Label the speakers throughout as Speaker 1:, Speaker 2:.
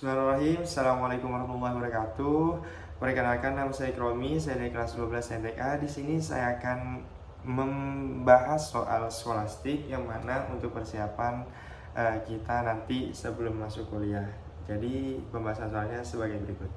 Speaker 1: Bismillahirrahmanirrahim. Assalamualaikum warahmatullahi wabarakatuh. Perkenalkan, nama saya Ikromi, saya dari kelas 12 NTK. Di sini saya akan membahas soal skolastik yang mana untuk persiapan kita nanti sebelum masuk kuliah. Jadi pembahasan soalnya sebagai berikut.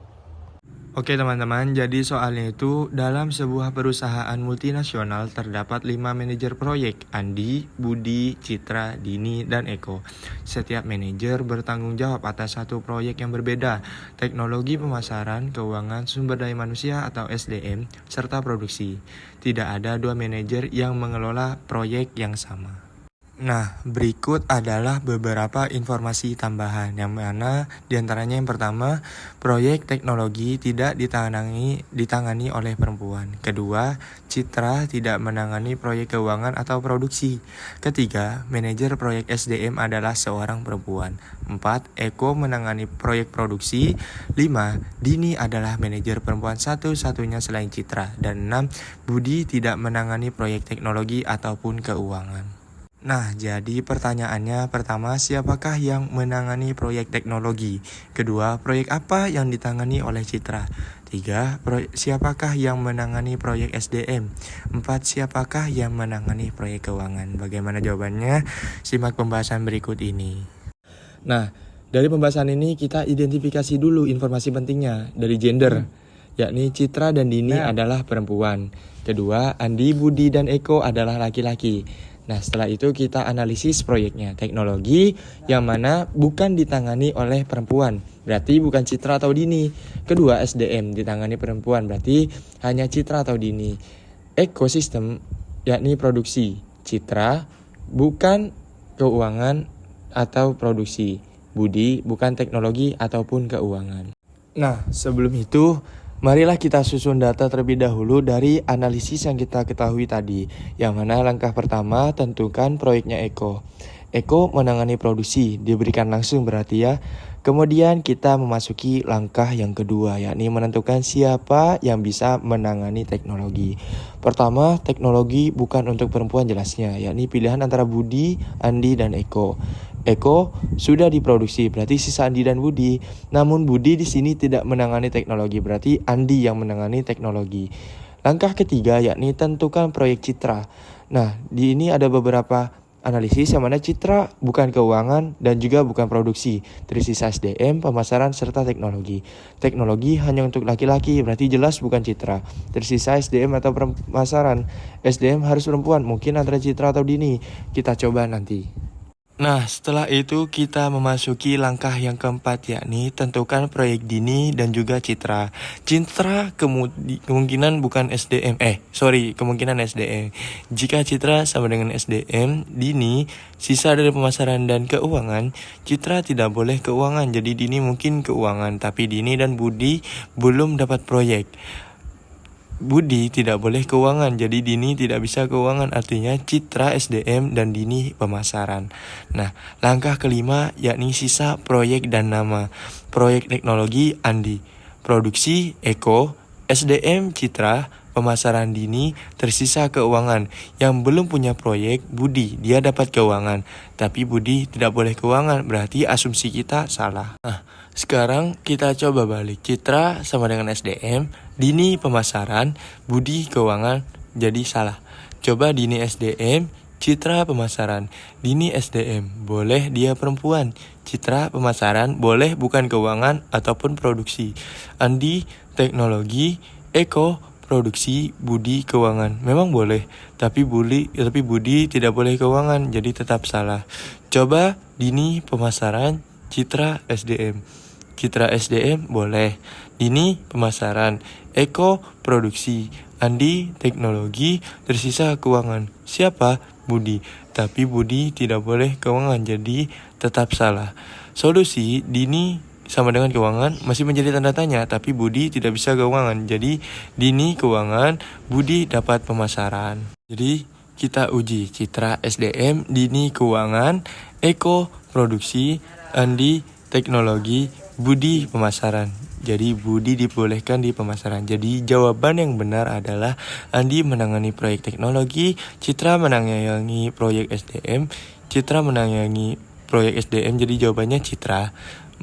Speaker 1: Oke teman-teman, jadi soalnya itu dalam sebuah perusahaan multinasional terdapat 5 manajer proyek, Andi, Budi, Citra, Dini, dan Eko. Setiap manajer bertanggung jawab atas satu proyek yang berbeda, teknologi pemasaran, keuangan, sumber daya manusia atau SDM, serta produksi. Tidak ada dua manajer yang mengelola proyek yang sama. Nah, berikut adalah beberapa informasi tambahan yang mana diantaranya yang pertama, proyek teknologi tidak ditangani oleh perempuan. Kedua, Citra tidak menangani proyek keuangan atau produksi. Ketiga, manajer proyek SDM adalah seorang perempuan. 4. Eko menangani proyek produksi. 5. Dini adalah manajer perempuan satu-satunya selain Citra. Dan 6. Budi tidak menangani proyek teknologi ataupun keuangan. Nah, jadi pertanyaannya pertama, siapakah yang menangani proyek teknologi? Kedua, proyek apa yang ditangani oleh Citra? 3. Siapakah yang menangani proyek SDM? 4. Siapakah yang menangani proyek keuangan? Bagaimana jawabannya? Simak pembahasan berikut ini. Nah, dari pembahasan ini kita identifikasi dulu informasi pentingnya dari gender, yakni Citra dan Dini adalah perempuan. Kedua, Andi, Budi, dan Eko adalah laki-laki. Nah, setelah itu kita analisis proyeknya. Teknologi yang mana bukan ditangani oleh perempuan, berarti bukan Citra atau Dini. Kedua, SDM ditangani perempuan, berarti hanya Citra atau Dini. Ekosistem, yakni produksi. Citra bukan keuangan atau produksi. Budi bukan teknologi ataupun keuangan. Nah, sebelum itu marilah kita susun data terlebih dahulu dari analisis yang kita ketahui tadi. Yang mana langkah pertama, tentukan proyeknya Eko. Eko menangani produksi, diberikan langsung berarti ya. Kemudian kita memasuki langkah yang kedua, yakni menentukan siapa yang bisa menangani teknologi. Pertama, teknologi bukan untuk perempuan jelasnya, yakni pilihan antara Budi, Andi, dan Eko. Eko sudah diproduksi, berarti sisa Andi dan Budi. Namun Budi di sini tidak menangani teknologi, berarti Andi yang menangani teknologi. Langkah ketiga yakni tentukan proyek Citra. Nah, di ini ada beberapa analisis yang mana Citra bukan keuangan dan juga bukan produksi. Tersisa SDM, pemasaran, serta teknologi. Teknologi hanya untuk laki-laki, berarti jelas bukan Citra. Tersisa SDM atau pemasaran. SDM harus perempuan, mungkin antara Citra atau Dini. Kita coba nanti. Nah, setelah itu kita memasuki langkah yang keempat, yakni tentukan proyek Dini dan juga Citra. Citra kemungkinan bukan SDM, kemungkinan SDM. Jika Citra sama dengan SDM, Dini sisa dari pemasaran dan keuangan. Citra tidak boleh keuangan, jadi Dini mungkin keuangan, tapi Dini dan Budi belum dapat proyek. Budi tidak boleh keuangan, jadi Dini tidak bisa keuangan, artinya Citra SDM dan Dini pemasaran. Nah, langkah kelima yakni sisa proyek dan nama. Proyek teknologi Andi, produksi Eko, SDM Citra, pemasaran Dini, tersisa keuangan. Yang belum punya proyek Budi, dia dapat keuangan, tapi Budi tidak boleh keuangan, berarti asumsi kita salah. Nah, sekarang kita coba balik. Citra sama dengan SDM, Dini pemasaran, Budi keuangan, jadi salah. Coba Dini SDM, Citra pemasaran. Dini SDM, boleh dia perempuan. Citra pemasaran, boleh bukan keuangan ataupun produksi. Andi teknologi, Eko produksi, Budi keuangan. Memang boleh, tapi Budi tidak boleh keuangan, jadi tetap salah. Coba Dini pemasaran, Citra SDM. Citra SDM boleh, Dini pemasaran, Eko produksi, Andi teknologi, tersisa keuangan. Siapa? Budi. Tapi Budi tidak boleh keuangan, jadi tetap salah. Solusi, Dini sama dengan keuangan masih menjadi tanda tanya, tapi Budi tidak bisa keuangan. Jadi Dini keuangan, Budi dapat pemasaran. Jadi kita uji Citra SDM, Dini keuangan, Eko produksi, Andi teknologi, Budi pemasaran. Jadi Budi dibolehkan di pemasaran. Jadi jawaban yang benar adalah Andi menangani proyek teknologi, Citra menangani proyek SDM, Citra menangani proyek SDM, jadi jawabannya Citra.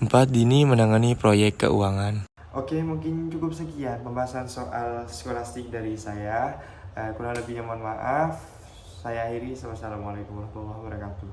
Speaker 2: 4. Dini menangani proyek keuangan.
Speaker 1: Oke, mungkin cukup sekian pembahasan soal skolastik dari saya. Kurang lebihnya mohon maaf. Saya akhiri. Wassalamualaikum warahmatullahi wabarakatuh.